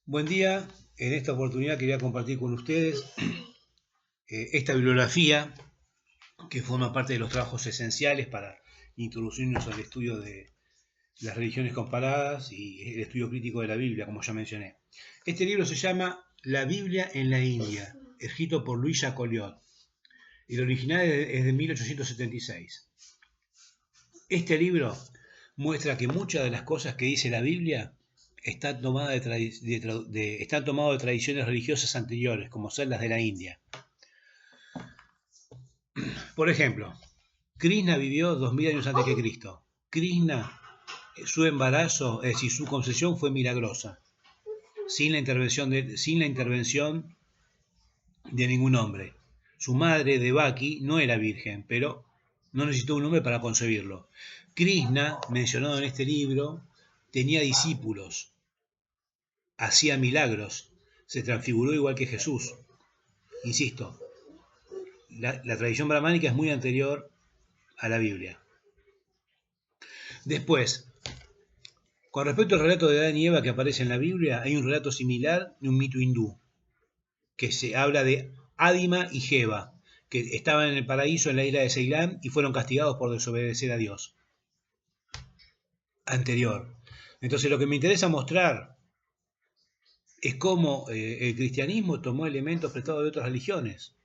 Buen día, en esta oportunidad quería compartir con ustedes esta bibliografía que forma parte de los trabajos esenciales para introducirnos al estudio de las religiones comparadas y el estudio crítico de la Biblia, como ya mencioné. Este libro se llama La Biblia en la India, escrito por Louis Jacoliot. El original es de 1876. Este libro muestra que muchas de las cosas que dice la Biblia están tomadas están tomadas de tradiciones religiosas anteriores, como son las de la India. Por ejemplo, Krishna vivió 2000 años antes que Cristo. Krishna, su embarazo, es decir, su concepción fue milagrosa, sin la intervención de ningún hombre. Su madre, Devaki, no era virgen, pero no necesitó un hombre para concebirlo. Krishna, mencionado en este libro, tenía discípulos, hacía milagros, se transfiguró igual que Jesús. Insisto, la tradición brahmánica es muy anterior a la Biblia. Después, con respecto al relato de Adán y Eva que aparece en la Biblia, hay un relato similar de un mito hindú, que se habla de Adima y Jeva, que estaban en el paraíso en la isla de Ceilán y fueron castigados por desobedecer a Dios. Anterior. Entonces lo que me interesa mostrar es cómo el cristianismo tomó elementos prestados de otras religiones.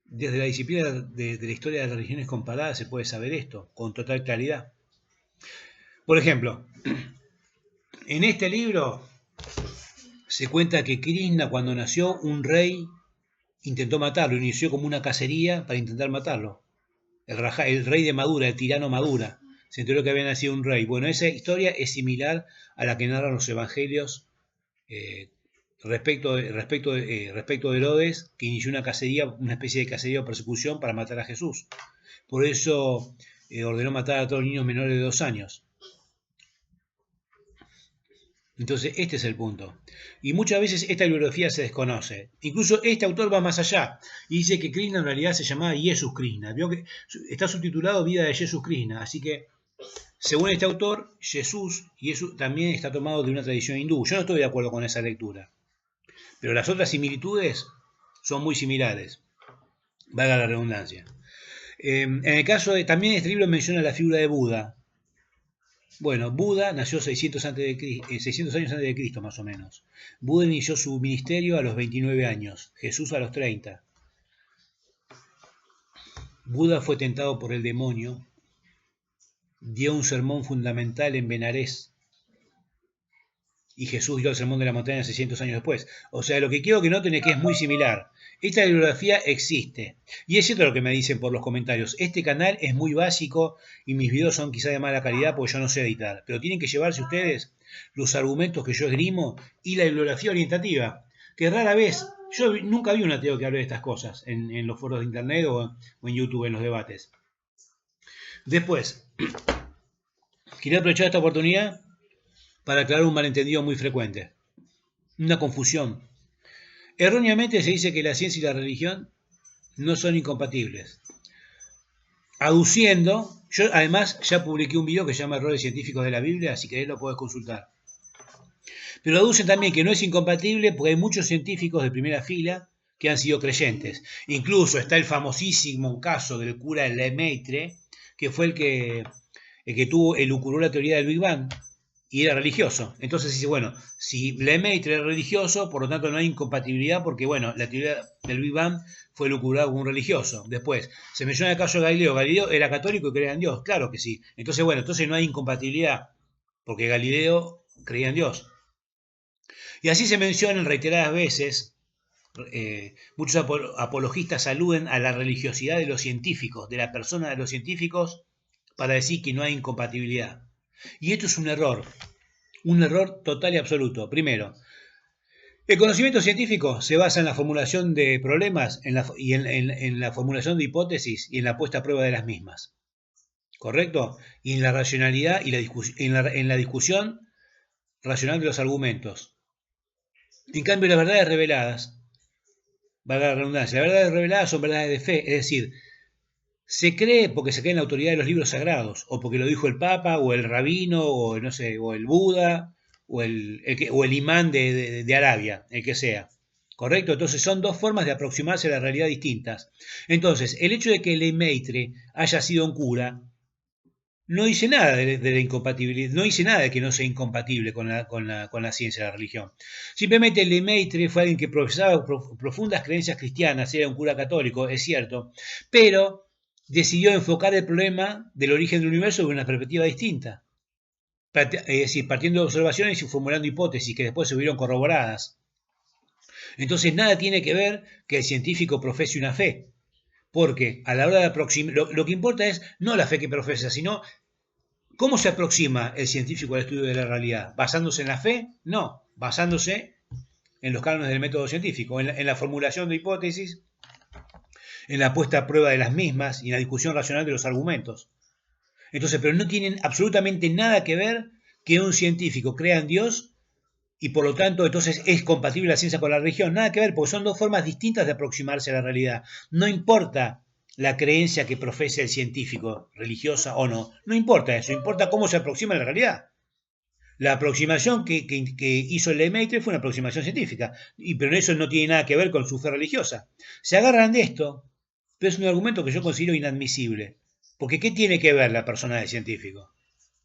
Desde la disciplina de la historia de las religiones comparadas se puede saber esto con total claridad. Por ejemplo, en este libro se cuenta que Krishna, cuando nació, un rey intentó matarlo, inició como una cacería para intentar matarlo. El rey de Madura, el tirano Madura, se enteró que había nacido un rey. Bueno, esa historia es similar a la que narran los evangelios eh, respecto de Herodes, que inició una cacería, una especie de cacería o persecución para matar a Jesús. Por eso ordenó matar a todos los niños menores de 2 años. Entonces, este es el punto. Y muchas veces esta bibliografía se desconoce. Incluso este autor va más allá y dice que Krishna en realidad se llamaba Jesús Krishna. Vio que está subtitulado Vida de Jesús Krishna. Así que, según este autor, Jesús también está tomado de una tradición hindú. Yo no estoy de acuerdo con esa lectura. Pero las otras similitudes son muy similares. Valga la redundancia. En el caso de, también este libro menciona la figura de Buda. Bueno, Buda nació 600 años antes de Cristo, más o menos. Buda inició su ministerio a los 29 años, Jesús a los 30. Buda fue tentado por el demonio, dio un sermón fundamental en Benarés y Jesús dio el sermón de la montaña 600 años después. O sea, lo que quiero que noten es que es muy similar. Esta bibliografía existe. Y es cierto lo que me dicen por los comentarios. Este canal es muy básico y mis videos son quizá de mala calidad porque yo no sé editar. Pero tienen que llevarse ustedes los argumentos que yo esgrimo y la bibliografía orientativa. Que rara vez, yo nunca vi un ateo que hable de estas cosas en los foros de internet o en YouTube en los debates. Después, quería aprovechar esta oportunidad para aclarar un malentendido muy frecuente. Una confusión. Erróneamente se dice que la ciencia y la religión no son incompatibles. Aduciendo, yo además ya publiqué un video que se llama Errores Científicos de la Biblia, si querés lo podés consultar. Pero aducen también que no es incompatible porque hay muchos científicos de primera fila que han sido creyentes. Incluso está el famosísimo caso del cura Lemaitre, que fue el que elucubró la teoría del Big Bang y era religioso. Entonces dice, bueno, si Lemaitre era religioso, por lo tanto no hay incompatibilidad porque, bueno, la teoría del Big Bang fue elucubrada como un religioso. Después, se menciona el caso de Galileo. Galileo era católico y creía en Dios. Claro que sí. Entonces, bueno, entonces no hay incompatibilidad porque Galileo creía en Dios. Y así se mencionan reiteradas veces, muchos apologistas aluden a la religiosidad de los científicos, de la persona de los científicos, para decir que no hay incompatibilidad. Y esto es un error total y absoluto. Primero, el conocimiento científico se basa en la formulación de problemas en la formulación de hipótesis y en la puesta a prueba de las mismas. ¿Correcto? Y en la racionalidad y en la discusión racional de los argumentos. En cambio, las verdades reveladas, valga la redundancia, las verdades reveladas son verdades de fe, es decir, se cree porque se cree en la autoridad de los libros sagrados, o porque lo dijo el Papa, o el rabino, o no sé, o el Buda, o el imán de Arabia, el que sea. ¿Correcto? Entonces son dos formas de aproximarse a la realidad distintas. Entonces, el hecho de que Lemaitre haya sido un cura no dice nada de la incompatibilidad, no dice nada de que no sea incompatible con la ciencia y la religión. Simplemente Lemaitre fue alguien que profesaba profundas creencias cristianas, era un cura católico, es cierto, pero decidió enfocar el problema del origen del universo de una perspectiva distinta. Es decir, partiendo de observaciones y formulando hipótesis que después se vieron corroboradas. Entonces nada tiene que ver que el científico profese una fe, porque a la hora de aproximar, lo que importa es no la fe que profesa, sino cómo se aproxima el científico al estudio de la realidad. ¿Basándose en la fe? No, basándose en los cánones del método científico, en la formulación de hipótesis, en la puesta a prueba de las mismas y en la discusión racional de los argumentos. Entonces, pero no tienen absolutamente nada que ver que un científico crea en Dios y por lo tanto entonces es compatible la ciencia con la religión. Nada que ver, porque son dos formas distintas de aproximarse a la realidad. No importa la creencia que profese el científico, religiosa o no. No importa eso, importa cómo se aproxima a la realidad. La aproximación que hizo Lemaitre fue una aproximación científica, pero eso no tiene nada que ver con su fe religiosa. Se agarran de esto, pero es un argumento que yo considero inadmisible. Porque ¿qué tiene que ver la persona del científico?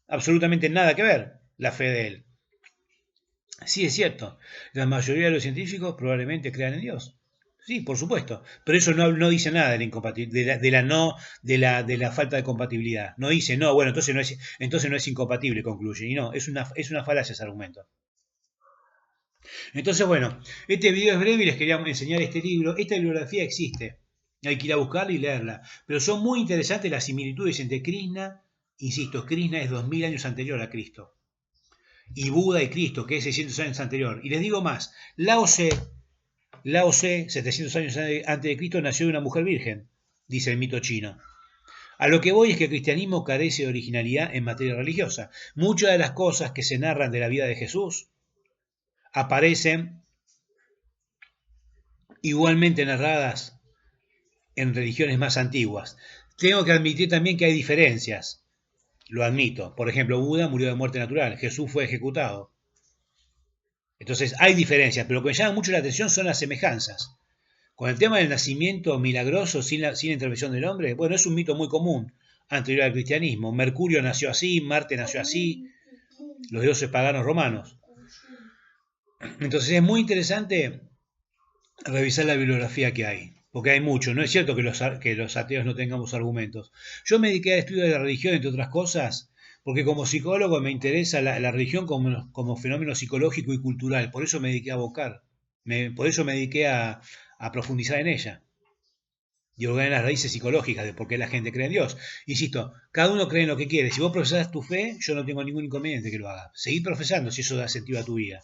Absolutamente nada que ver la fe de él. Sí, es cierto. La mayoría de los científicos probablemente crean en Dios. Sí, por supuesto. Pero eso no dice nada de la incompatibilidad, de la falta de compatibilidad. No dice, no, bueno, entonces no es incompatible, concluye. Y no, es una falacia ese argumento. Entonces, bueno, este video es breve y les quería enseñar este libro. Esta bibliografía existe. Hay que ir a buscarla y leerla. Pero son muy interesantes las similitudes entre Krishna. Insisto, Krishna es 2000 años anterior a Cristo. Y Buda y Cristo, que es 600 años anterior. Y les digo más, Lao Tse, 700 años antes de Cristo, nació de una mujer virgen, dice el mito chino. A lo que voy es que el cristianismo carece de originalidad en materia religiosa. Muchas de las cosas que se narran de la vida de Jesús aparecen igualmente narradas en religiones más antiguas. Tengo que admitir también que hay diferencias. Lo admito. Por ejemplo, Buda murió de muerte natural. Jesús fue ejecutado. Entonces hay diferencias, pero lo que me llama mucho la atención son las semejanzas. Con el tema del nacimiento milagroso sin la intervención del hombre, bueno, es un mito muy común anterior al cristianismo. Mercurio nació así, Marte nació así, los dioses paganos romanos. Entonces es muy interesante revisar la bibliografía que hay, porque hay mucho. No es cierto que los ateos no tengamos argumentos. Yo me dediqué al estudio de la religión, entre otras cosas, porque como psicólogo me interesa la religión como fenómeno psicológico y cultural. Por eso me dediqué a abocar. Por eso me dediqué a profundizar en ella y hurgar en las raíces psicológicas de por qué la gente cree en Dios. Insisto, cada uno cree en lo que quiere. Si vos profesás tu fe, yo no tengo ningún inconveniente que lo haga. Seguí profesando si eso da sentido a tu vida.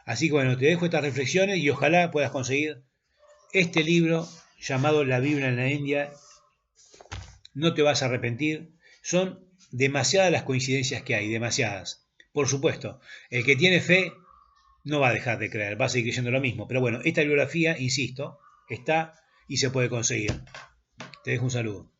Así que bueno, te dejo estas reflexiones y ojalá puedas conseguir este libro llamado La Biblia en la India. No te vas a arrepentir. Son demasiadas las coincidencias que hay, demasiadas. Por supuesto, el que tiene fe no va a dejar de creer, va a seguir creyendo lo mismo. Pero bueno, esta bibliografía, insisto, está y se puede conseguir. Te dejo un saludo.